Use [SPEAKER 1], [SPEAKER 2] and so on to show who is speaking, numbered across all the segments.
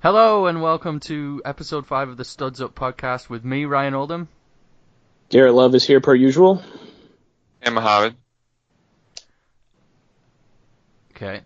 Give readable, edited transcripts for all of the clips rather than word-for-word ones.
[SPEAKER 1] Hello and welcome to episode 5 of the Studs Up podcast with me, Ryan Oldham.
[SPEAKER 2] Garrett Love is here per usual.
[SPEAKER 3] And Mohammed.
[SPEAKER 1] Okay.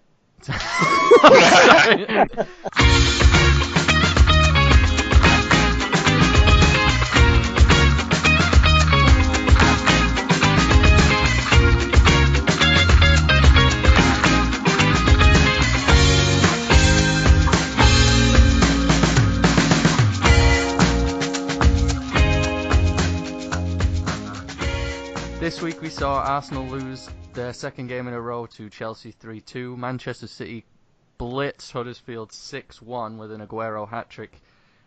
[SPEAKER 1] This week we saw Arsenal lose their second game in a row to Chelsea 3-2. Manchester City blitz Huddersfield 6-1 with an Aguero hat-trick.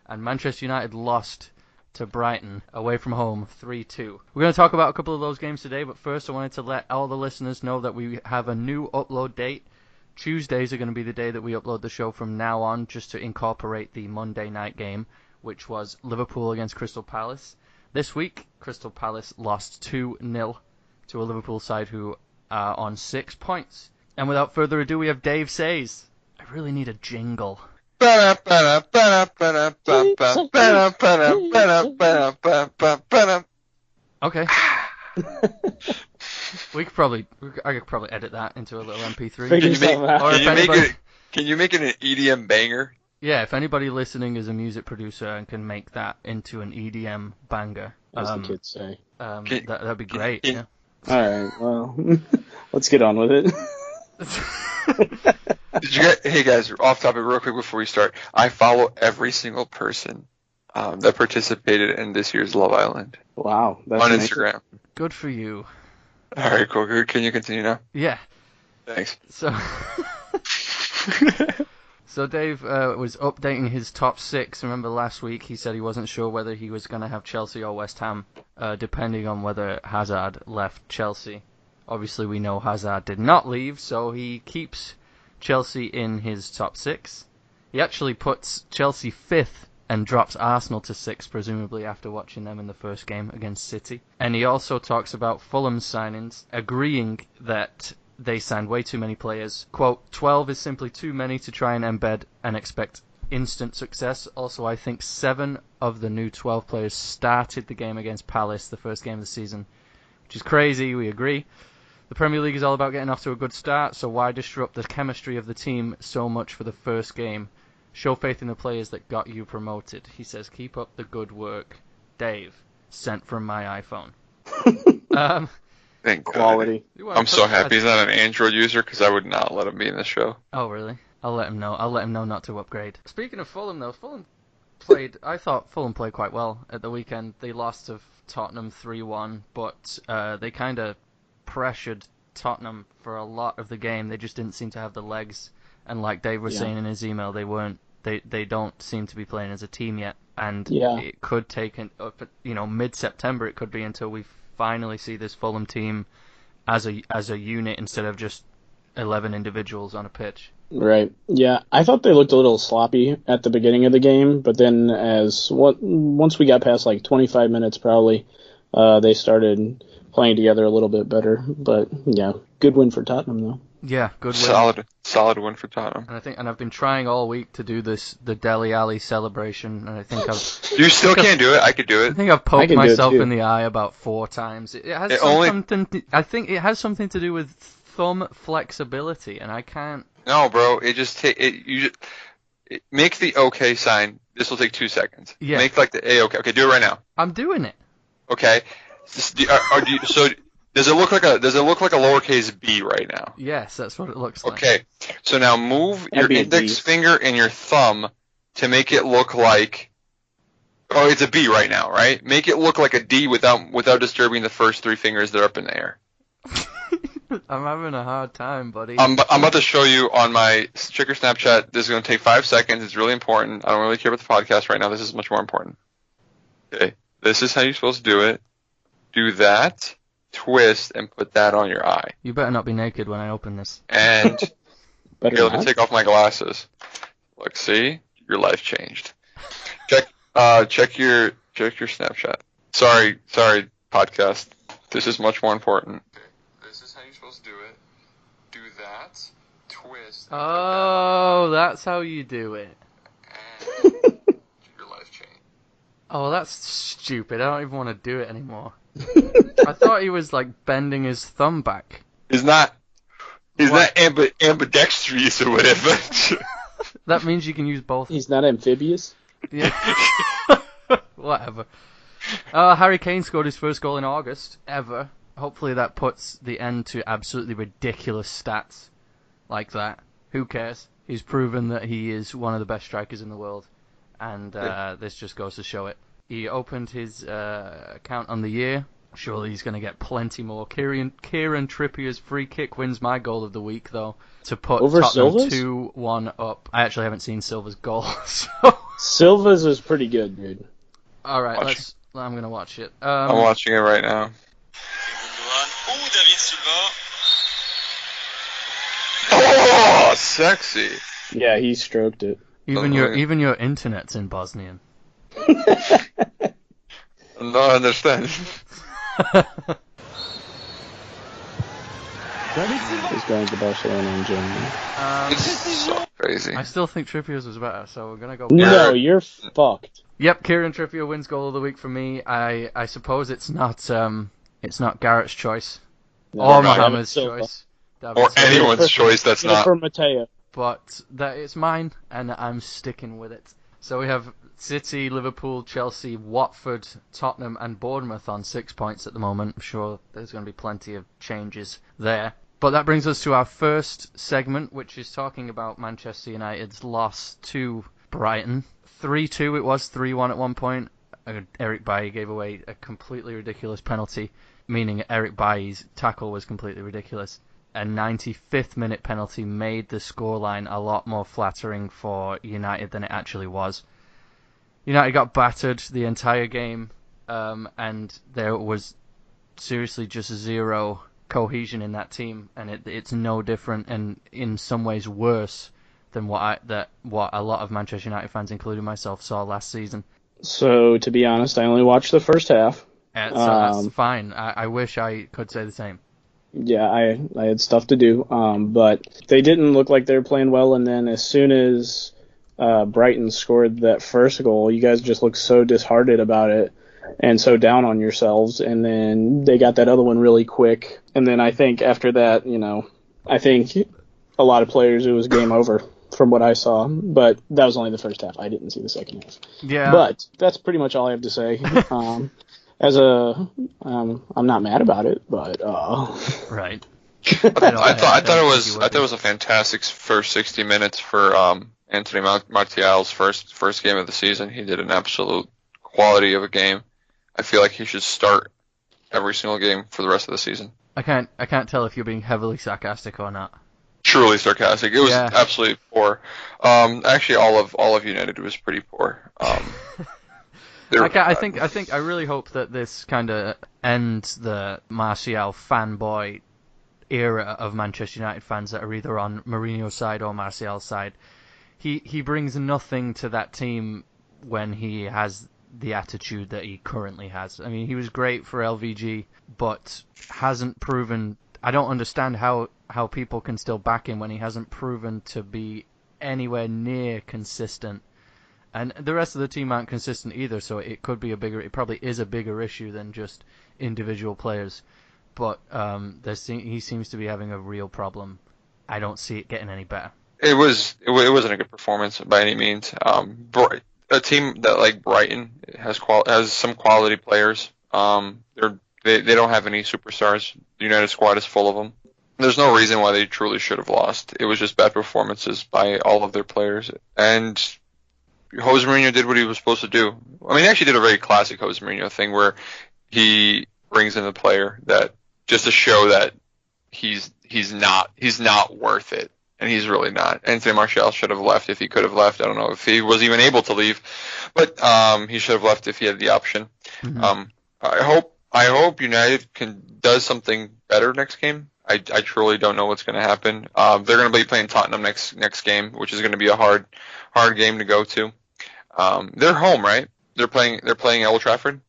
[SPEAKER 1] And Manchester United lost to Brighton away from home 3-2. We're going to talk about a couple of those games today, but first I wanted to let all the listeners know that we have a new upload date. Tuesdays are going to be the day that we upload the show from now on, just to incorporate the Monday night game, which was Liverpool against Crystal Palace. This week, Crystal Palace lost 2-0 to a Liverpool side who are on 6 points. And without further ado, we have Dave Says. I really need a jingle. Okay. I could probably edit that into a little MP3.
[SPEAKER 3] Can you make it an EDM banger?
[SPEAKER 1] Yeah, if anybody listening is a music producer and can make that into an EDM banger,
[SPEAKER 2] as the kids say,
[SPEAKER 1] that'd be great. Yeah.
[SPEAKER 2] All right, well, let's get on with it.
[SPEAKER 3] Hey guys, off topic real quick before we start. I follow every single person that participated in this year's Love Island.
[SPEAKER 2] Wow, that's
[SPEAKER 3] on
[SPEAKER 2] amazing.
[SPEAKER 3] Instagram.
[SPEAKER 1] Good for you.
[SPEAKER 3] All right, cool. Can you continue now?
[SPEAKER 1] Yeah.
[SPEAKER 3] Thanks.
[SPEAKER 1] So Dave was updating his top 6. Remember last week he said he wasn't sure whether he was going to have Chelsea or West Ham, depending on whether Hazard left Chelsea. Obviously we know Hazard did not leave, so he keeps Chelsea in his top 6. He actually puts Chelsea 5th and drops Arsenal to 6th, presumably after watching them in the first game against City. And he also talks about Fulham's signings, agreeing that they signed way too many players. Quote, 12 is simply too many to try and embed and expect instant success. Also, I think 7 of the new 12 players started the game against Palace, the first game of the season, which is crazy, we agree. The Premier League is all about getting off to a good start, so why disrupt the chemistry of the team so much for the first game? Show faith in the players that got you promoted. He says, keep up the good work. Dave, sent from my iPhone.
[SPEAKER 3] Thank
[SPEAKER 2] Quality.
[SPEAKER 3] God. I'm so happy he's not an Android user because I would not let him be in the show.
[SPEAKER 1] Oh, really? I'll let him know. I'll let him know not to upgrade. Speaking of Fulham, though, I thought Fulham played quite well at the weekend. They lost to Tottenham 3-1, but they kind of pressured Tottenham for a lot of the game. They just didn't seem to have the legs. And like Dave was saying in his email, they don't seem to be playing as a team yet. And it could take, mid-September it could be until we finally see this Fulham team as a unit instead of just 11 individuals on a pitch.
[SPEAKER 2] Right. Yeah, I thought they looked a little sloppy at the beginning of the game, but then once we got past like 25 minutes probably, they started playing together a little bit better. But yeah, good win for Tottenham though.
[SPEAKER 1] Yeah, good win.
[SPEAKER 3] Solid win for Tottenham.
[SPEAKER 1] And I've been trying all week to do the Dele Alli celebration, and I think
[SPEAKER 3] You still can't do it. I could do it.
[SPEAKER 1] I think I've poked myself in the eye about 4 times. I think it has something to do with thumb flexibility, and I can't.
[SPEAKER 3] No, bro. It just make the OK sign. This will take 2 seconds.
[SPEAKER 1] Yeah.
[SPEAKER 3] Make like the A OK. Okay, do it right now.
[SPEAKER 1] I'm doing it.
[SPEAKER 3] Okay. Does it look like a lowercase b right now?
[SPEAKER 1] Yes, that's what it looks like.
[SPEAKER 3] Okay, so now move your index finger and your thumb to make it look like. Oh, it's a B right now, right? Make it look like a D without disturbing the first 3 fingers that are up in the air.
[SPEAKER 1] I'm having a hard time, buddy.
[SPEAKER 3] I'm about to show you on my check your Snapchat. This is going to take 5 seconds. It's really important. I don't really care about the podcast right now. This is much more important. Okay, this is how you're supposed to do it. Do that. Twist and put that on your eye.
[SPEAKER 1] You better not be naked when I open this.
[SPEAKER 3] And here, let me take off my glasses. Look, see, your life changed. Check your Snapchat. Sorry, podcast. This is much more important. This is how you're supposed to do it. Do that. Twist.
[SPEAKER 1] Oh, that's how you do it. Oh, well, that's stupid. I don't even want to do it anymore. I thought he was, like, bending his thumb back.
[SPEAKER 3] He's not ambidextrous or whatever.
[SPEAKER 1] That means you can use both.
[SPEAKER 2] He's not amphibious?
[SPEAKER 1] Yeah. Whatever. Harry Kane scored his first goal in August, ever. Hopefully that puts the end to absolutely ridiculous stats like that. Who cares? He's proven that he is one of the best strikers in the world. And this just goes to show it. He opened his account on the year. Surely he's going to get plenty more. Kieran Trippier's free kick wins my goal of the week, though, to put
[SPEAKER 2] over
[SPEAKER 1] Tottenham
[SPEAKER 2] Silva's?
[SPEAKER 1] 2-1 up. I actually haven't seen Silva's goal. So.
[SPEAKER 2] Silva's is pretty good, dude.
[SPEAKER 1] All right, I'm going to watch it.
[SPEAKER 3] I'm watching it right now. Oh, sexy.
[SPEAKER 2] Yeah, he stroked it.
[SPEAKER 1] Even your internet's in Bosnian.
[SPEAKER 3] No, I understand.
[SPEAKER 2] He's going to Barcelona in January.
[SPEAKER 3] It's so crazy.
[SPEAKER 1] I still think Trippier's was better, so we're gonna go.
[SPEAKER 2] No, you're fucked.
[SPEAKER 1] Yep, Kieran Trippier wins goal of the week for me. I suppose it's not Garrett's choice or Mohamed's choice,
[SPEAKER 3] or anyone's choice. That's not
[SPEAKER 2] for Mateo.
[SPEAKER 1] But that it's mine, and I'm sticking with it. So we have City, Liverpool, Chelsea, Watford, Tottenham, and Bournemouth on 6 points at the moment. I'm sure there's going to be plenty of changes there. But that brings us to our first segment, which is talking about Manchester United's loss to Brighton. 3-2 it was, 3-1 at one point. Eric Bailly gave away a completely ridiculous penalty, meaning Eric Bailly's tackle was completely ridiculous. A 95th minute penalty made the scoreline a lot more flattering for United than it actually was. United got battered the entire game, and there was seriously just zero cohesion in that team, and it's no different and in some ways worse than what a lot of Manchester United fans, including myself, saw last season.
[SPEAKER 2] So, to be honest, I only watched the first half.
[SPEAKER 1] So that's fine. I wish I could say the same.
[SPEAKER 2] Yeah, I had stuff to do, but they didn't look like they were playing well, and then as soon as Brighton scored that first goal, you guys just looked so disheartened about it and so down on yourselves, and then they got that other one really quick, and then I think after that, I think a lot of players, it was game over from what I saw, but that was only the first half. I didn't see the second half.
[SPEAKER 1] Yeah.
[SPEAKER 2] But that's pretty much all I have to say. I'm not mad about it, but
[SPEAKER 1] right.
[SPEAKER 3] I thought it was a fantastic first 60 minutes for Anthony Martial's first game of the season. He did an absolute quality of a game. I feel like he should start every single game for the rest of the season.
[SPEAKER 1] I can't tell if you're being heavily sarcastic or not.
[SPEAKER 3] Truly sarcastic. It was absolutely poor. Actually, all of United was pretty poor. I
[SPEAKER 1] really hope that this kind of ends the Martial fanboy era of Manchester United fans that are either on Mourinho's side or Martial's side. He brings nothing to that team when he has the attitude that he currently has. I mean, he was great for LVG, but hasn't proven. I don't understand how people can still back him when he hasn't proven to be anywhere near consistent. And the rest of the team aren't consistent either, so it probably is a bigger issue than just individual players. But he seems to be having a real problem. I don't see it getting any better.
[SPEAKER 3] It wasn't a good performance by any means. A team that like Brighton has some quality players. They don't have any superstars. The United squad is full of them. There's no reason why they truly should have lost. It was just bad performances by all of their players. And Jose Mourinho did what he was supposed to do. I mean, he actually did a very classic Jose Mourinho thing where he brings in a player that just to show that he's not worth it, and he's really not. Anthony Martial should have left if he could have left. I don't know if he was even able to leave, but he should have left if he had the option. Mm-hmm. I hope United does something better next game. I truly don't know what's going to happen. They're going to be playing Tottenham next game, which is going to be a hard game to go to. They're home, right? They're playing Old Trafford.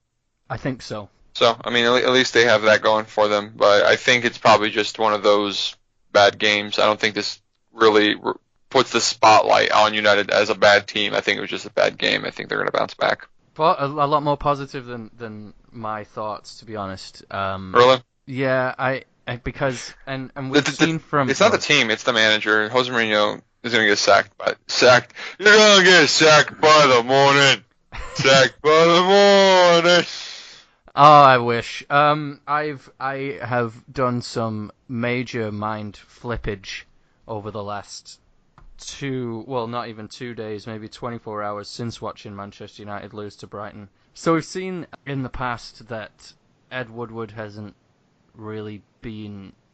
[SPEAKER 1] I think so.
[SPEAKER 3] So, I mean, at least they have that going for them. But I think it's probably just one of those bad games. I don't think this really puts the spotlight on United as a bad team. I think it was just a bad game. I think they're going to bounce back.
[SPEAKER 1] a lot more positive than my thoughts, to be honest.
[SPEAKER 3] Really?
[SPEAKER 1] Yeah, because we've seen from
[SPEAKER 3] it's not the team, it's the manager. Jose Mourinho is gonna get sacked. You're gonna get sacked by the morning. Sacked by the morning.
[SPEAKER 1] Oh, I wish. I have done some major mind flippage over the last not even 2 days, maybe 24 hours since watching Manchester United lose to Brighton. So we've seen in the past that Ed Woodward hasn't really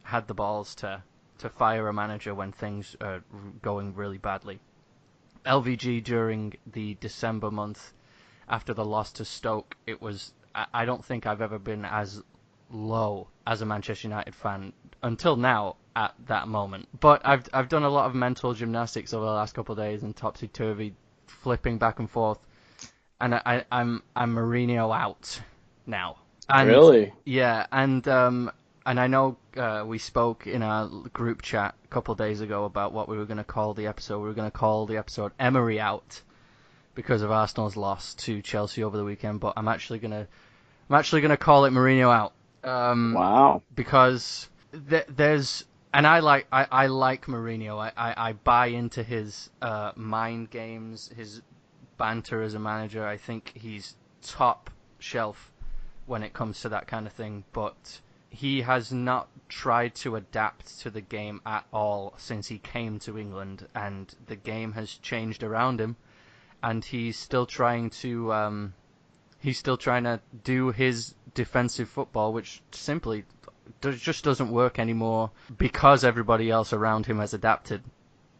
[SPEAKER 1] had the balls to fire a manager when things are going really badly. LVG during the December month after the loss to Stoke, I don't think I've ever been as low as a Manchester United fan until now at that moment. But I've done a lot of mental gymnastics over the last couple of days and topsy-turvy flipping back and forth, and I'm Mourinho out now. And,
[SPEAKER 2] really?
[SPEAKER 1] Yeah, and I know we spoke in our group chat a couple of days ago about what we were going to call the episode. We were going to call the episode Emery Out because of Arsenal's loss to Chelsea over the weekend, but I'm actually gonna call it Mourinho Out.
[SPEAKER 2] Wow.
[SPEAKER 1] Because there's, and I like Mourinho. I buy into his mind games, his banter as a manager. I think he's top shelf when it comes to that kind of thing, but he has not tried to adapt to the game at all since he came to England, and the game has changed around him, and he's still trying to do his defensive football, which simply just doesn't work anymore because everybody else around him has adapted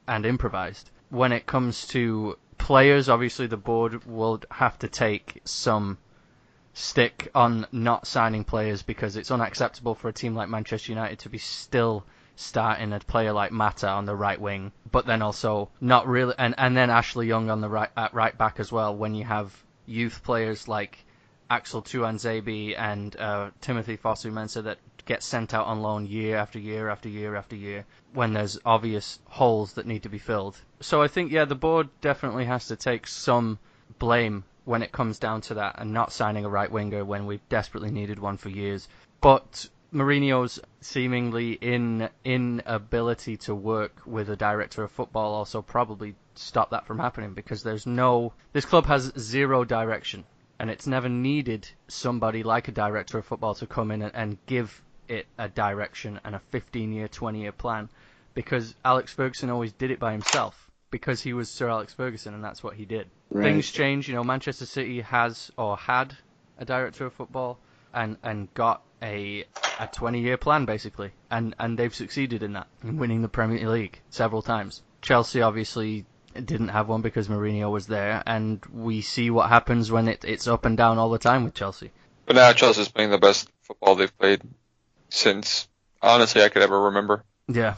[SPEAKER 1] and improvised. When it comes to players, obviously the board will have to take some stick on not signing players because it's unacceptable for a team like Manchester United to be still starting a player like Mata on the right wing, but then also not really, and then Ashley Young on the right back as well, when you have youth players like Axel Tuanzebe and Timothy Fosu-Mensah that get sent out on loan year after year after year after year when there's obvious holes that need to be filled. So I think, the board definitely has to take some blame when it comes down to that and not signing a right winger when we've desperately needed one for years. But Mourinho's seemingly inability to work with a director of football also probably stopped that from happening, because this club has zero direction, and it's never needed somebody like a director of football to come in and give it a direction and a 15-year, 20-year plan, because Alex Ferguson always did it by himself because he was Sir Alex Ferguson, and that's what he did. Right. Things change. Manchester City has or had a director of football and got a 20-year plan, basically, and they've succeeded in that, in winning the Premier League several times. Chelsea obviously didn't have one because Mourinho was there, and we see what happens when it's up and down all the time with Chelsea.
[SPEAKER 3] But now Chelsea's playing the best football they've played since, honestly, I could ever remember.
[SPEAKER 1] Yeah.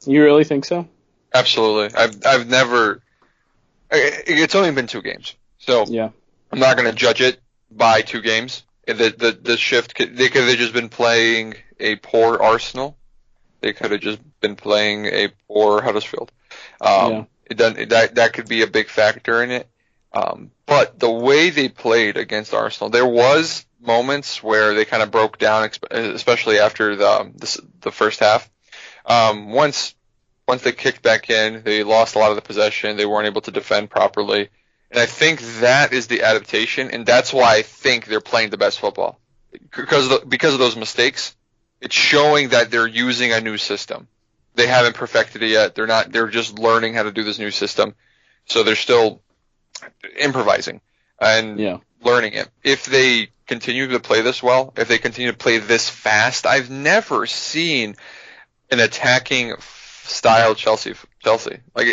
[SPEAKER 2] You really think so?
[SPEAKER 3] Absolutely. I've never... It's only been 2 games, so yeah. I'm not going to judge it by 2 games. The shift, they could have just been playing a poor Arsenal. They could have just been playing a poor Huddersfield. That could be a big factor in it. But the way they played against Arsenal, there was moments where they kind of broke down, especially after the first half. Once they kicked back in, they lost a lot of the possession. They weren't able to defend properly. And I think that is the adaptation, and that's why I think they're playing the best football. Because of those mistakes, it's showing that they're using a new system. They haven't perfected it yet. They're just learning how to do this new system. So they're still improvising and learning it. If they continue to play this well, if they continue to play this fast, I've never seen an attacking style Chelsea. Like,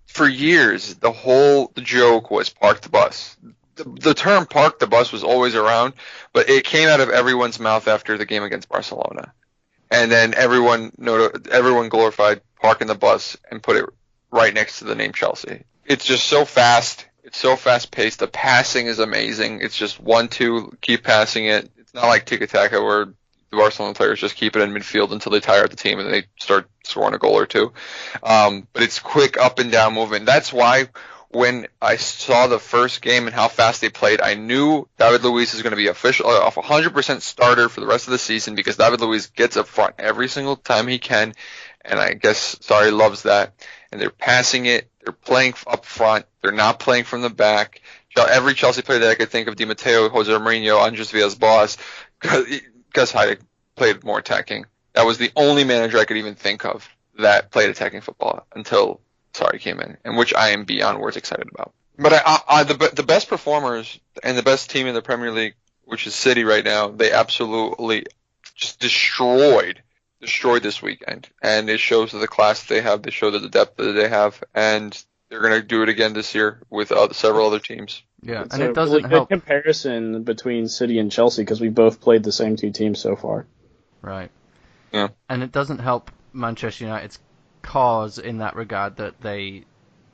[SPEAKER 3] for years, the joke was park the bus. The term park the bus was always around, but it came out of everyone's mouth after the game against Barcelona. And then everyone glorified parking the bus and put it right next to the name Chelsea. It's just so fast. It's so fast-paced. The passing is amazing. It's just 1-2, keep passing it. It's not like tiki-taka where the Barcelona players just keep it in midfield until they tire out the team and they start scoring a goal or two. But it's quick up and down movement. That's why when I saw the first game and how fast they played, I knew David Luiz is going to be official off 100% starter for the rest of the season because David Luiz gets up front every single time he can, and I guess Sarri loves that. And they're passing it, they're playing up front, they're not playing from the back. Every Chelsea player that I could think of, Di Matteo, Jose Mourinho, Andres Villas-Boas, Gus Hiddink played more attacking. That was the only manager I could even think of that played attacking football until Sarri came in, and which I am beyond words excited about. But the best performers and the best team in the Premier League, which is City right now, they absolutely just destroyed this weekend, and it shows the class that they have. They show the depth that they have, and they're going to do it again this year with several other teams.
[SPEAKER 1] Yeah,
[SPEAKER 2] it's
[SPEAKER 1] and
[SPEAKER 2] a
[SPEAKER 1] it doesn't
[SPEAKER 2] really good
[SPEAKER 1] help.
[SPEAKER 2] comparison between City and Chelsea because we both played the same two teams so far.
[SPEAKER 1] Right.
[SPEAKER 3] Yeah.
[SPEAKER 1] And it doesn't help Manchester United's cause in that regard that they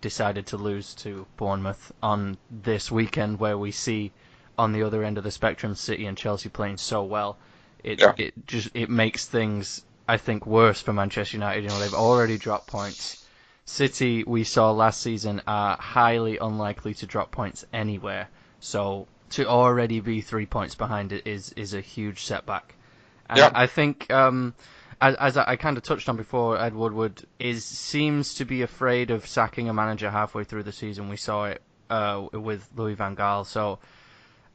[SPEAKER 1] decided to lose to Bournemouth on this weekend, where we see on the other end of the spectrum City and Chelsea playing so well. It makes things, I think, worse for Manchester United. You know, they've already dropped points. City, we saw last season, are highly unlikely to drop points anywhere. So to already be 3 points behind it is a huge setback. And I think, as I kind of touched on before, Ed Woodward seems to be afraid of sacking a manager halfway through the season. We saw it with Louis van Gaal. So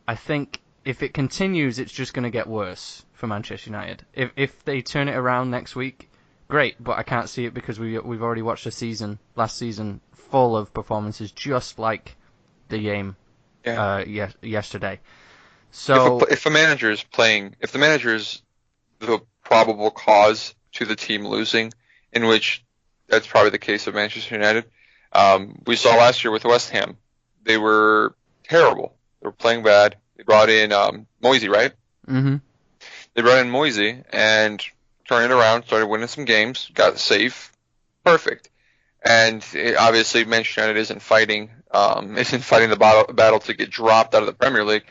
[SPEAKER 1] I think if it continues, it's just going to get worse for Manchester United. If they turn it around next week, great, but I can't see it because we've already watched last season full of performances just like the game yesterday. So
[SPEAKER 3] if the manager is the probable cause to the team losing, in which that's probably the case of Manchester United. We saw last year with West Ham, they were terrible. They were playing bad. They brought in Moisey, right?
[SPEAKER 1] Mm-hmm.
[SPEAKER 3] They brought in Moisey and turned it around, started winning some games, got safe, perfect. And obviously, Manchester United isn't fighting the battle to get dropped out of the Premier League.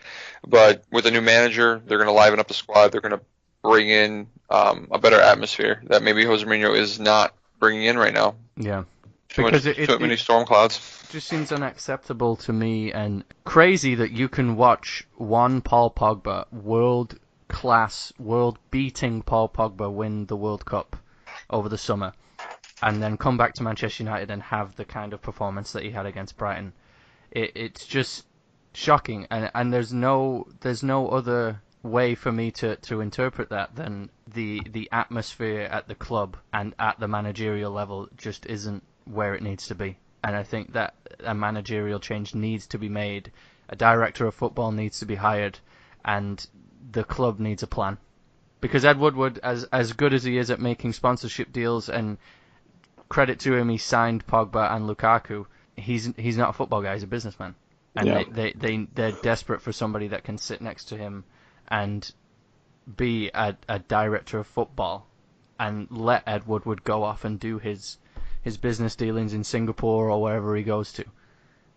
[SPEAKER 3] But with a new manager, they're going to liven up the squad. They're going to bring in a better atmosphere that maybe Jose Mourinho is not bringing in right now.
[SPEAKER 1] Yeah.
[SPEAKER 3] Too many storm clouds.
[SPEAKER 1] It just seems unacceptable to me and crazy that you can watch one Paul Pogba, world-class, world-beating Paul Pogba win the World Cup over the summer, and then come back to Manchester United and have the kind of performance that he had against Brighton. It's just shocking, and there's no other way for me to interpret that than the atmosphere at the club and at the managerial level just isn't where it needs to be. And I think that a managerial change needs to be made. A director of football needs to be hired, and the club needs a plan. Because Ed Woodward, as good as he is at making sponsorship deals, and credit to him, he signed Pogba and Lukaku, he's not a football guy, he's a businessman. And they're desperate for somebody that can sit next to him and be a director of football and let Ed Woodward go off and do his business dealings in Singapore or wherever he goes to.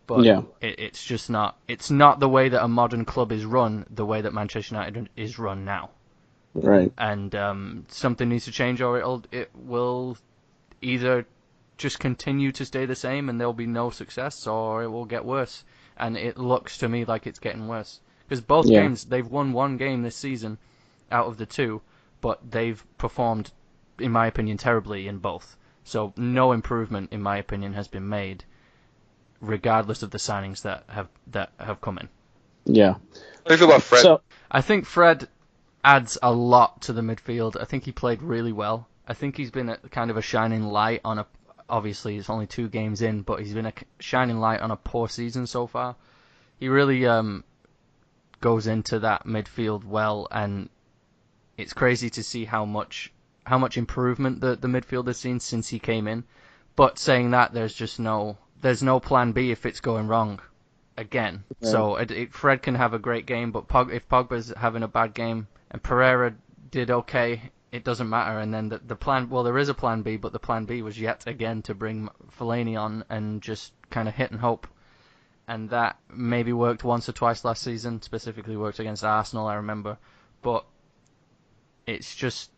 [SPEAKER 1] But it's just not. It's not the way that a modern club is run, the way that Manchester United is run now.
[SPEAKER 2] Right.
[SPEAKER 1] And something needs to change, or it will either just continue to stay the same and there'll be no success, or it will get worse. And it looks to me like it's getting worse. Because both games, they've won one game this season out of the two, but they've performed, in my opinion, terribly in both. So no improvement, in my opinion, has been made, regardless of the signings that have come in.
[SPEAKER 2] Yeah.
[SPEAKER 3] What do you feel about Fred?
[SPEAKER 1] I think Fred adds a lot to the midfield. I think he played really well. I think he's been kind of a shining light on obviously it's only 2 games in, but he's been a shining light on a poor season so far. He really goes into that midfield well, and it's crazy to see how much improvement the midfield has seen since he came in. But saying that, there's no plan B if it's going wrong again. Yeah. So Fred can have a great game, but if Pogba's having a bad game and Pereira did okay, it doesn't matter. And then the plan, well, there is a plan B, but the plan B was yet again to bring Fellaini on and just kind of hit and hope. And that maybe worked once or twice last season, specifically worked against Arsenal, I remember. But it's just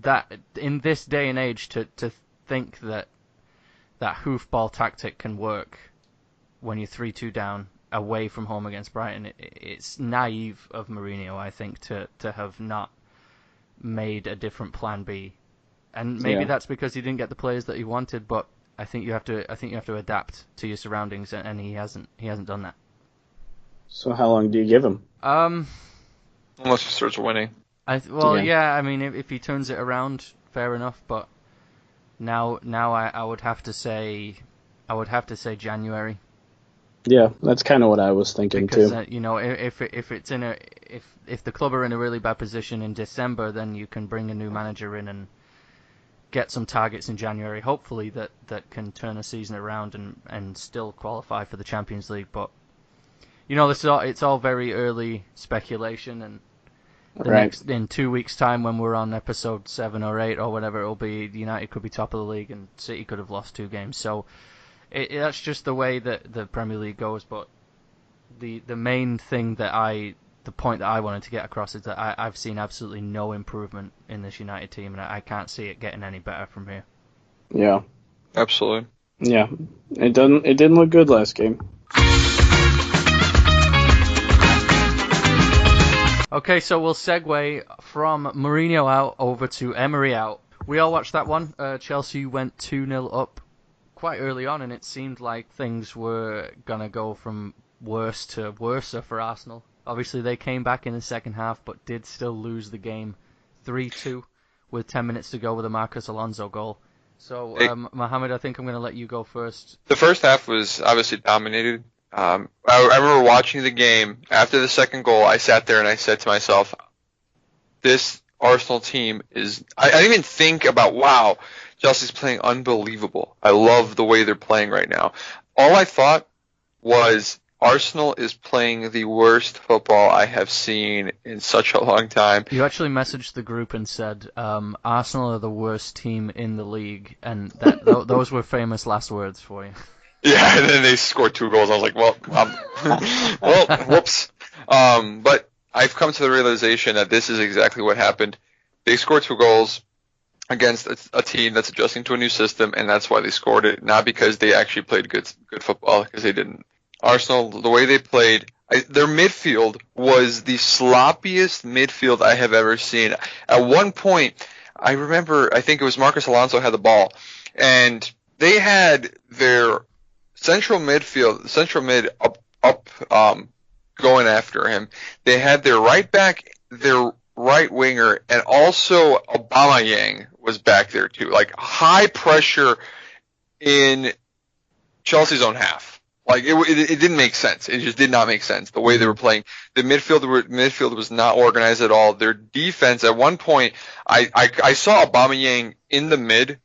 [SPEAKER 1] that in this day and age to think that hoofball tactic can work when you're 3-2 down away from home against Brighton. It's naive of Mourinho, I think, to have not made a different plan B. And maybe that's because he didn't get the players that he wanted, but I think you have to adapt to your surroundings, and he hasn't done that.
[SPEAKER 2] So how long do you give him?
[SPEAKER 3] Unless he starts winning.
[SPEAKER 1] I mean, if he turns it around, fair enough. But now I would have to say January.
[SPEAKER 2] Yeah, that's kind of what I was thinking
[SPEAKER 1] because,
[SPEAKER 2] too.
[SPEAKER 1] If the club are in a really bad position in December, then you can bring a new manager in and get some targets in January, hopefully that can turn a season around and still qualify for the Champions League. But it's all very early speculation, and in 2 weeks' time when we're on episode 7 or 8 or whatever it'll be, United could be top of the league and City could have lost 2 games. So that's just the way that the Premier League goes. But the main thing the point that I wanted to get across is that I've seen absolutely no improvement in this United team, and I can't see it getting any better from here.
[SPEAKER 2] Yeah,
[SPEAKER 3] absolutely.
[SPEAKER 2] Yeah, it didn't look good last game.
[SPEAKER 1] Okay, so we'll segue from Mourinho out over to Emery out. We all watched that one. Chelsea went 2-0 up quite early on, and it seemed like things were gonna go from worse to worse for Arsenal. Obviously, they came back in the second half, but did still lose the game 3-2 with 10 minutes to go with a Marcos Alonso goal. So, Mohamed, I think I'm going to let you go first.
[SPEAKER 3] The first half was obviously dominated. I remember watching the game. After the second goal, I sat there and I said to myself, this Arsenal team is... I didn't even think about, wow, Chelsea's playing unbelievable. I love the way they're playing right now. All I thought was... Arsenal is playing the worst football I have seen in such a long time.
[SPEAKER 1] You actually messaged the group and said, Arsenal are the worst team in the league, and those were famous last words for you.
[SPEAKER 3] Yeah, and then they scored 2 goals. I was like, well, whoops. But I've come to the realization that this is exactly what happened. They scored 2 goals against a team that's adjusting to a new system, and that's why they scored it, not because they actually played good football, because they didn't. Arsenal, the way they played, their midfield was the sloppiest midfield I have ever seen. At one point, I remember, I think it was Marcos Alonso had the ball, and they had their central mid up going after him. They had their right back, their right winger, and also Aubameyang was back there too. Like high pressure in Chelsea's own half. Like it didn't make sense. It just did not make sense the way they were playing. The midfield was not organized at all. Their defense at one point, I saw Aubameyang in the mid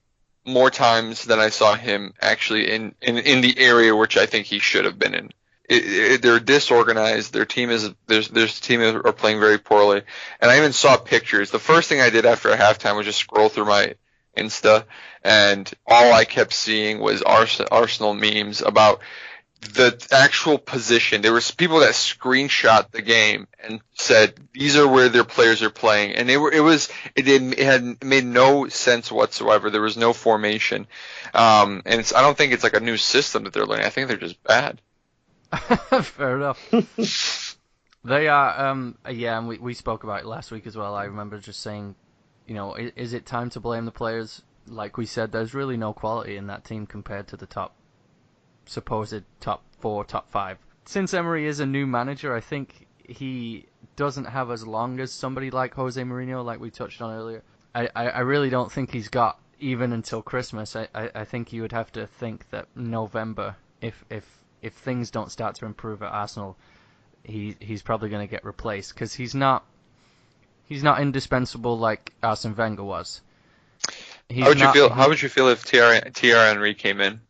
[SPEAKER 3] more times than I saw him actually in the area which I think he should have been in. They're disorganized. Their team are playing very poorly. And I even saw pictures. The first thing I did after halftime was just scroll through my Insta, and all I kept seeing was Arsenal memes about the actual position. There was people that screenshot the game and said these are where their players are playing, and it had made no sense whatsoever. There was no formation, and I don't think it's like a new system that they're learning. I think they're just bad.
[SPEAKER 1] Fair enough. They are, and we spoke about it last week as well. I remember just saying, is it time to blame the players? Like we said, there's really no quality in that team compared to the supposed top 4, top 5. Since Emery is a new manager, I think he doesn't have as long as somebody like Jose Mourinho, like we touched on earlier. I really don't think he's got even until Christmas. I think you would have to think that November, if things don't start to improve at Arsenal, he's probably going to get replaced, because he's not indispensable like Arsene Wenger was.
[SPEAKER 3] How would you feel if Thierry Henry came in?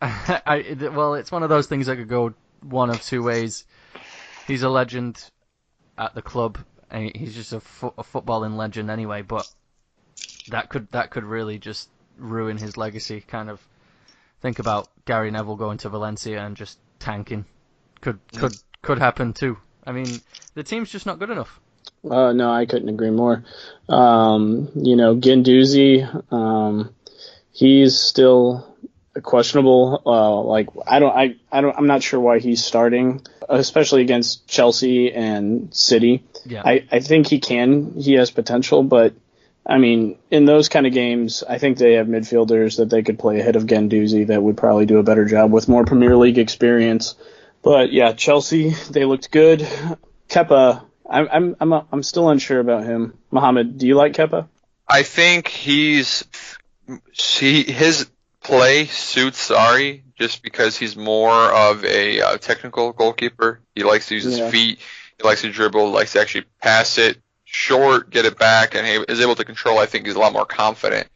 [SPEAKER 1] Well, it's one of those things that could go one of 2 ways. He's a legend at the club, and he's just a footballing legend anyway. But that could really just ruin his legacy. Kind of think about Gary Neville going to Valencia and just tanking. Could happen too. I mean, the team's just not good enough.
[SPEAKER 2] No, I couldn't agree more. Guendouzi, he's still questionable. I'm not sure why he's starting, especially against Chelsea and City.
[SPEAKER 1] Yeah.
[SPEAKER 2] I think he has potential, but I mean, in those kind of games, I think they have midfielders that they could play ahead of Guendouzi that would probably do a better job with more Premier League experience. But yeah, Chelsea, they looked good. Kepa, I'm still unsure about him. Mohamed, do you like Kepa?
[SPEAKER 3] I think his play suits Sarri just because he's more of a technical goalkeeper. He likes to use his feet. He likes to dribble. Likes to actually pass it short, get it back, and he is able to control. I think he's a lot more confident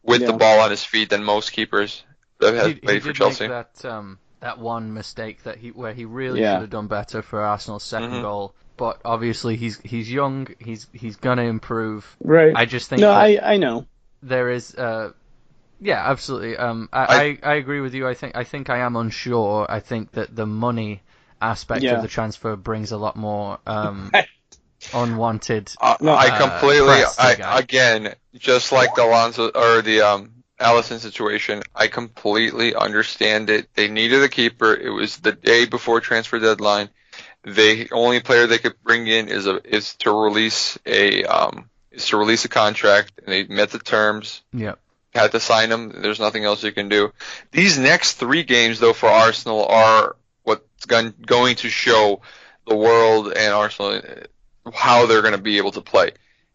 [SPEAKER 3] with the ball on his feet than most keepers that have played for Chelsea.
[SPEAKER 1] Make that one mistake where he really should have done better for Arsenal's second goal. But obviously he's young. He's gonna improve.
[SPEAKER 2] Right.
[SPEAKER 1] I just think.
[SPEAKER 2] No, I know.
[SPEAKER 1] There is. Yeah, absolutely. I agree with you. I think I am unsure. I think that the money aspect of the transfer brings a lot more unwanted.
[SPEAKER 3] Again, just like the Alonso or the Allison situation, I completely understand it. They needed a keeper. It was the day before transfer deadline. The only player they could bring in is to release a contract, and they met the terms.
[SPEAKER 1] Yep.
[SPEAKER 3] Had to sign him. There's nothing else you can do. These next 3 games, though, for Arsenal are what's going to show the world and Arsenal how they're going to be able to play.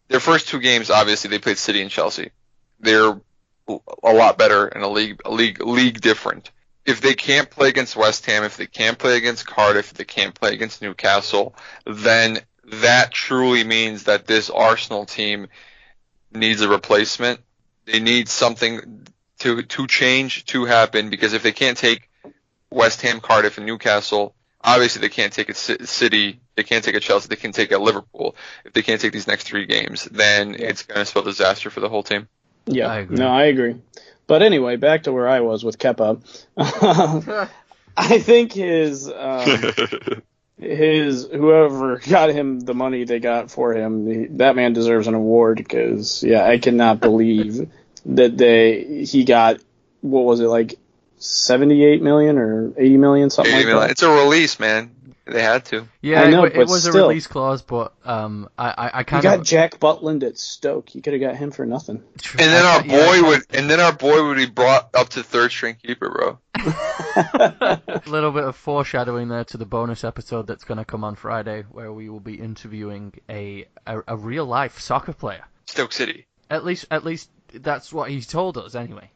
[SPEAKER 3] Their first 2 games, obviously, they played City and Chelsea. They're a lot better and a league different. If they can't play against West Ham, if they can't play against Cardiff, if they can't play against Newcastle, then that truly means that this Arsenal team needs a replacement. They need something to change, to happen, because if they can't take West Ham, Cardiff, and Newcastle, obviously they can't take a City, they can't take a Chelsea, they can take a Liverpool. If they can't take these next 3 games, then it's going to spell disaster for the whole team.
[SPEAKER 2] Yeah, I agree. But anyway, back to where I was with Kepa. I think his whoever got him the money they got for him, that man deserves an award because I cannot believe that he got, what was it, like 78 million or 80 million, something like that.
[SPEAKER 3] It's a release, man. They had to.
[SPEAKER 1] Yeah, I know, it was still a release clause, but I kind of
[SPEAKER 2] got Jack Butland at Stoke. You could have got him for nothing.
[SPEAKER 3] And then our boy would be brought up to third string keeper, bro.
[SPEAKER 1] A little bit of foreshadowing there to the bonus episode that's going to come on Friday, where we will be interviewing a real life soccer player.
[SPEAKER 3] Stoke City.
[SPEAKER 1] At least that's what he told us anyway.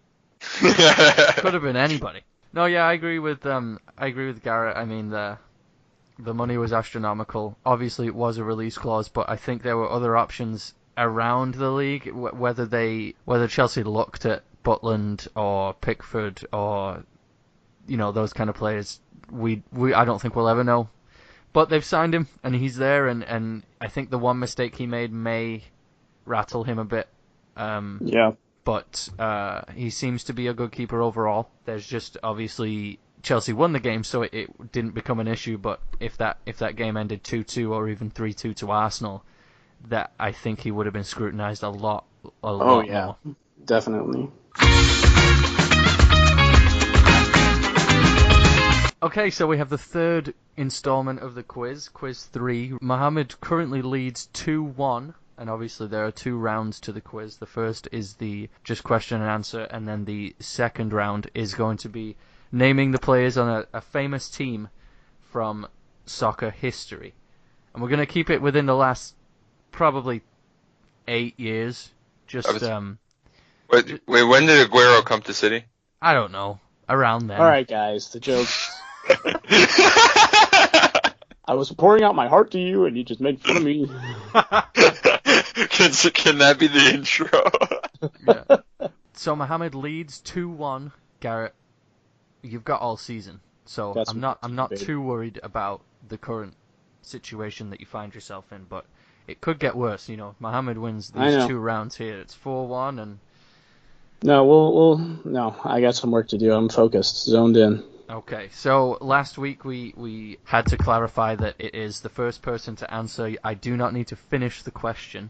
[SPEAKER 1] Could have been anybody. No, yeah, I agree with Garrett. I mean, the money was astronomical. Obviously, it was a release clause, but I think there were other options around the league. Whether Chelsea looked at Butland or Pickford or those kind of players, I don't think we'll ever know. But they've signed him, and he's there, and I think the one mistake he made may rattle him a bit. But he seems to be a good keeper overall. There's just obviously Chelsea won the game, so it didn't become an issue. But if that game ended 2-2 or even 3-2 to Arsenal, that I think he would have been scrutinized a lot more.
[SPEAKER 2] Definitely.
[SPEAKER 1] Okay, so we have the third installment of the quiz 3. Mohamed currently leads 2-1. And obviously there are 2 rounds to the quiz. The first is the just question and answer, and then the second round is going to be naming the players on a famous team from soccer history. And we're going to keep it within the last probably 8 years.
[SPEAKER 3] Wait, when did Aguero come to City?
[SPEAKER 1] I don't know. Around then.
[SPEAKER 2] All right, guys, the joke. I was pouring out my heart to you, and you just made fun of me.
[SPEAKER 3] Can that be the intro?
[SPEAKER 1] Yeah. So Mohamed leads 2-1. Garrett, you've got all season, so I'm not too worried about the current situation that you find yourself in. But it could get worse. Mohamed wins these 2 rounds here. It's 4-1, and
[SPEAKER 2] no, I got some work to do. I'm focused, zoned in.
[SPEAKER 1] Okay, so last week we had to clarify that it is the first person to answer. I do not need to finish the question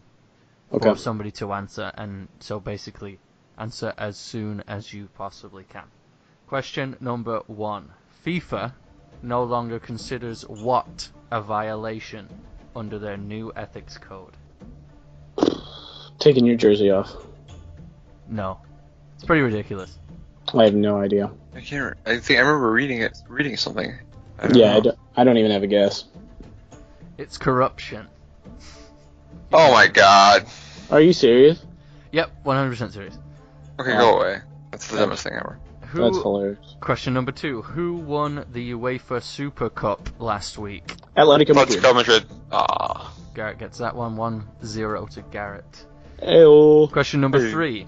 [SPEAKER 1] for somebody to answer, and so basically answer as soon as you possibly can. Question number 1. FIFA no longer considers what a violation under their new ethics code?
[SPEAKER 2] Taking your jersey off.
[SPEAKER 1] No. It's pretty ridiculous.
[SPEAKER 2] I have no idea.
[SPEAKER 3] I think I remember reading something. I
[SPEAKER 2] don't even have a guess.
[SPEAKER 1] It's corruption.
[SPEAKER 3] Oh my god.
[SPEAKER 2] Are you serious?
[SPEAKER 1] Yep, 100% serious.
[SPEAKER 3] Okay, go away. That's the dumbest thing ever.
[SPEAKER 2] That's hilarious.
[SPEAKER 1] Question number 2. Who won the UEFA Super Cup last week?
[SPEAKER 2] Atletico
[SPEAKER 3] Madrid. Ah.
[SPEAKER 1] Garrett gets that one. 1-0 to Garrett.
[SPEAKER 2] Ayo.
[SPEAKER 1] Question number 3.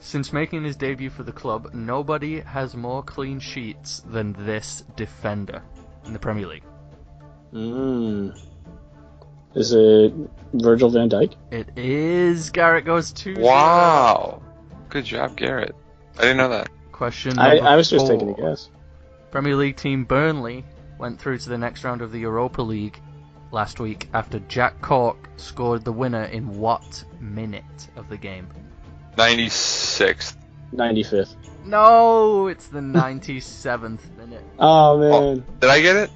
[SPEAKER 1] Since making his debut for the club, nobody has more clean sheets than this defender in the Premier League.
[SPEAKER 2] Is it Virgil van Dijk?
[SPEAKER 1] It is. Garrett goes 2-0.
[SPEAKER 3] Wow. Good job, Garrett. I didn't know that.
[SPEAKER 1] Question number 4.
[SPEAKER 2] I was just taking a guess.
[SPEAKER 1] Premier League team Burnley went through to the next round of the Europa League last week after Jack Cork scored the winner in what minute of the game?
[SPEAKER 3] 96th.
[SPEAKER 2] 95th.
[SPEAKER 1] No, it's the 97th minute.
[SPEAKER 2] Oh, man.
[SPEAKER 3] Oh, did I get it?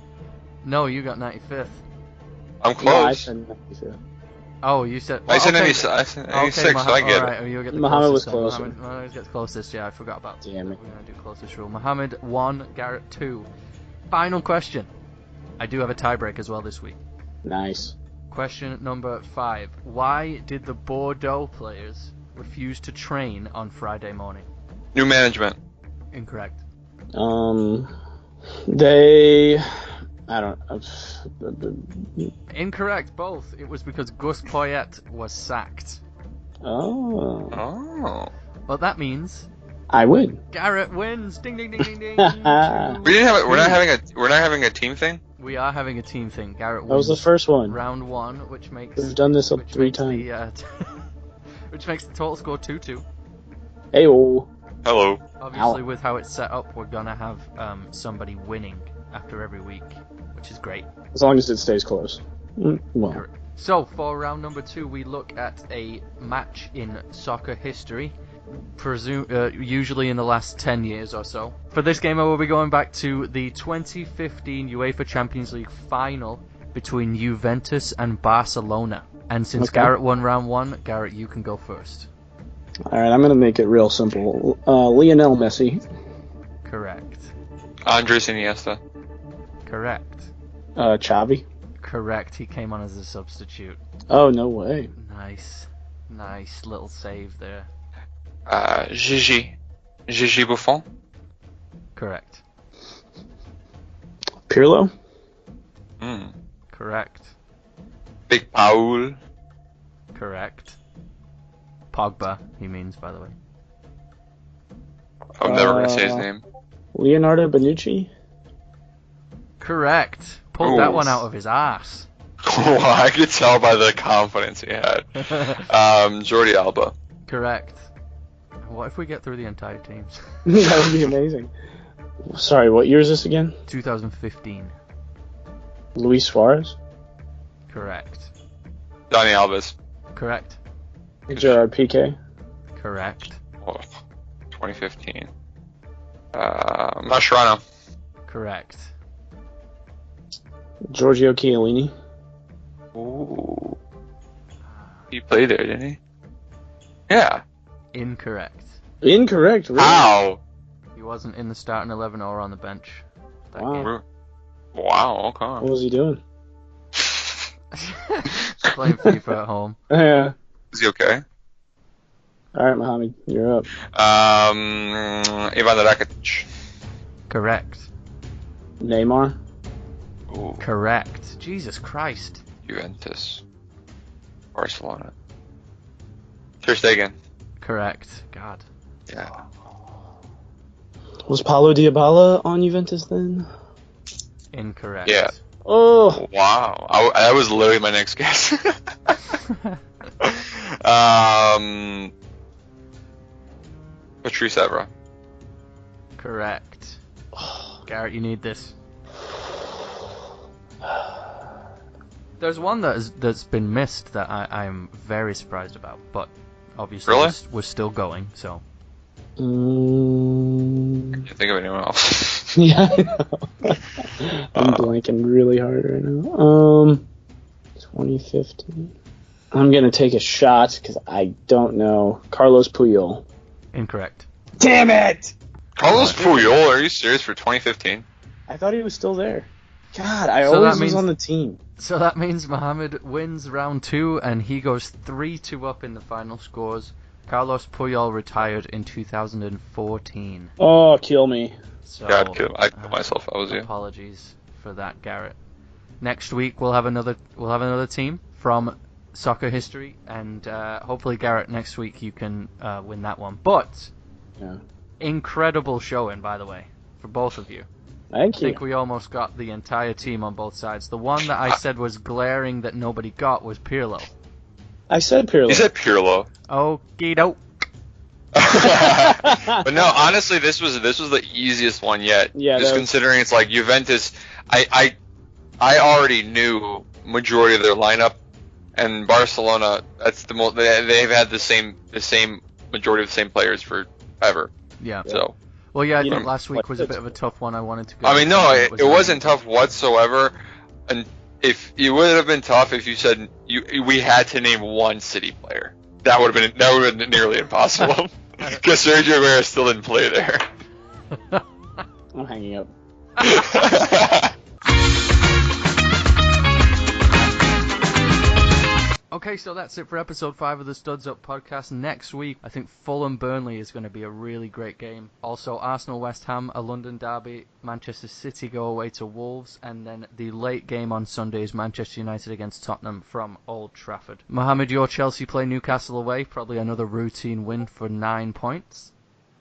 [SPEAKER 1] No, you got 95th.
[SPEAKER 3] I'm close.
[SPEAKER 2] No, I said 95th.
[SPEAKER 1] Oh, you said...
[SPEAKER 3] I said 96, so I get
[SPEAKER 1] right,
[SPEAKER 3] it.
[SPEAKER 1] You'll get the
[SPEAKER 2] Mohammed was
[SPEAKER 1] closest
[SPEAKER 2] closer.
[SPEAKER 1] Mohammed gets closest, yeah, I forgot about that.
[SPEAKER 2] Damn it.
[SPEAKER 1] We're going to do closest rule. Mohammed 1, Garrett 2. Final question. I do have a tiebreak as well this week.
[SPEAKER 2] Nice.
[SPEAKER 1] Question number 5. Why did the Bordeaux players refuse to train on Friday morning?
[SPEAKER 3] New management.
[SPEAKER 1] Incorrect.
[SPEAKER 2] They... I don't...
[SPEAKER 1] Incorrect, both. It was because Gus Poyet was sacked.
[SPEAKER 2] Oh.
[SPEAKER 1] But that means
[SPEAKER 2] I win.
[SPEAKER 1] Garrett wins. Ding ding ding ding ding.
[SPEAKER 3] We're not having a team thing?
[SPEAKER 1] We are having a team thing. Garrett wins.
[SPEAKER 2] That was the first one.
[SPEAKER 1] Round 1, which makes...
[SPEAKER 2] We've done this up 3 times.
[SPEAKER 1] Which makes the total score 2-2.
[SPEAKER 2] Ayo.
[SPEAKER 3] Hello.
[SPEAKER 1] Obviously, with how it's set up, we're gonna have somebody winning after every week, which is great.
[SPEAKER 2] As long as it stays close. Well.
[SPEAKER 1] So, for round number 2, we look at a match in soccer history, usually in the last 10 years or so. For this game, I will be going back to the 2015 UEFA Champions League final between Juventus and Barcelona. And since Garrett won round 1, Garrett, you can go first.
[SPEAKER 2] Alright, I'm going to make it real simple. Lionel Messi.
[SPEAKER 1] Correct.
[SPEAKER 3] Andres Iniesta.
[SPEAKER 1] Correct.
[SPEAKER 2] Xavi.
[SPEAKER 1] Correct. He came on as a substitute.
[SPEAKER 2] Oh, no way.
[SPEAKER 1] Nice little save there.
[SPEAKER 3] Gigi Buffon.
[SPEAKER 1] Correct.
[SPEAKER 2] Pirlo.
[SPEAKER 1] Correct.
[SPEAKER 3] Big Paul.
[SPEAKER 1] Correct. Pogba, he means, by the way.
[SPEAKER 3] I'm never gonna say his name.
[SPEAKER 2] Leonardo Bonucci.
[SPEAKER 1] Correct. Pulled that one out of his ass.
[SPEAKER 3] Well, I could tell by the confidence he had. Jordi Alba.
[SPEAKER 1] Correct. What if we get through the entire teams?
[SPEAKER 2] That would be amazing. Sorry, what year is this again?
[SPEAKER 1] 2015.
[SPEAKER 2] Luis Suarez.
[SPEAKER 1] Correct.
[SPEAKER 3] Dani Alves.
[SPEAKER 1] Correct.
[SPEAKER 2] Gerard Piqué.
[SPEAKER 1] Correct.
[SPEAKER 3] Oh, 2015. Mascherano.
[SPEAKER 1] Correct.
[SPEAKER 2] Giorgio Chiellini.
[SPEAKER 3] Ooh. He played there, didn't he? Yeah.
[SPEAKER 1] Incorrect.
[SPEAKER 2] Incorrect, really?
[SPEAKER 3] How?
[SPEAKER 1] He wasn't in the starting 11 or on the bench.
[SPEAKER 2] Wow.
[SPEAKER 3] Wow, okay.
[SPEAKER 2] What was he doing?
[SPEAKER 1] Playing FIFA at home.
[SPEAKER 2] Yeah.
[SPEAKER 3] Is he okay?
[SPEAKER 2] Alright, Mohammed, you're up.
[SPEAKER 3] Ivan Rakitic.
[SPEAKER 1] Correct.
[SPEAKER 2] Neymar.
[SPEAKER 3] Ooh.
[SPEAKER 1] Correct. Jesus Christ.
[SPEAKER 3] Juventus. Barcelona. Ter Stegen.
[SPEAKER 1] Correct. God.
[SPEAKER 3] Yeah.
[SPEAKER 2] Was Paulo Dybala on Juventus then?
[SPEAKER 1] Incorrect.
[SPEAKER 3] Yeah.
[SPEAKER 2] Oh!
[SPEAKER 3] Wow. That was literally my next guess. Patrice Evra.
[SPEAKER 1] Correct. Garrett, you need this. There's one that's been missed that I'm very surprised about, but obviously
[SPEAKER 3] Really?
[SPEAKER 1] we're still going, so.
[SPEAKER 3] Can't think of anyone else.
[SPEAKER 2] Yeah, I know. I'm blanking really hard right now. 2015. I'm going to take a shot because I don't know. Carlos Puyol.
[SPEAKER 1] Incorrect.
[SPEAKER 2] Damn it!
[SPEAKER 3] Carlos Puyol, are you serious for 2015?
[SPEAKER 2] I thought he was still there. God, I always was on the team.
[SPEAKER 1] So that means Mohamed wins round 2 and he goes 3-2 up in the final scores. Carlos Puyol retired in 2014.
[SPEAKER 2] Oh, kill me.
[SPEAKER 1] So,
[SPEAKER 3] God, I'd kill myself if I was you.
[SPEAKER 1] Apologies for that, Garrett. Next week we'll have another team from soccer history, and hopefully, Garrett, next week you can win that one. But incredible showing, by the way, for both of you.
[SPEAKER 2] Thank you.
[SPEAKER 1] I think we almost got the entire team on both sides. The one that I said was glaring that nobody got was Pirlo.
[SPEAKER 2] I said Pirlo.
[SPEAKER 3] You said Pirlo.
[SPEAKER 1] Okie doke.
[SPEAKER 3] But no, honestly, this was the easiest one yet.
[SPEAKER 2] Yeah,
[SPEAKER 3] just considering it's like Juventus. I already knew majority of their lineup, and Barcelona. That's the most. They've had the same majority of the same players forever.
[SPEAKER 1] Yeah.
[SPEAKER 3] So.
[SPEAKER 1] Well, yeah, I think last week was a bit of a tough one. I wanted to go.
[SPEAKER 3] I mean, no, it wasn't tough whatsoever. And if it would have been tough if you said we had to name one City player, that would have been nearly impossible. Because Sergio Aguero still didn't play there.
[SPEAKER 2] I'm hanging up.
[SPEAKER 1] Okay, so that's it for episode 5 of the Studs Up podcast. Next week, I think Fulham Burnley is going to be a really great game. Also, Arsenal West Ham, a London derby. Manchester City go away to Wolves. And then the late game on Sunday is Manchester United against Tottenham from Old Trafford. Mohamed, your Chelsea play Newcastle away. Probably another routine win for 9 points.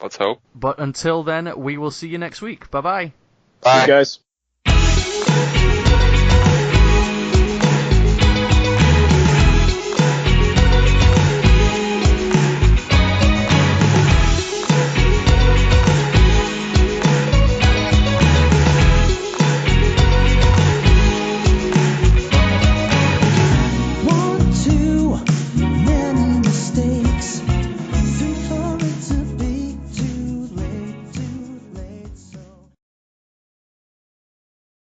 [SPEAKER 3] Let's hope.
[SPEAKER 1] But until then, we will see you next week. Bye-bye.
[SPEAKER 3] Bye.
[SPEAKER 2] See you guys.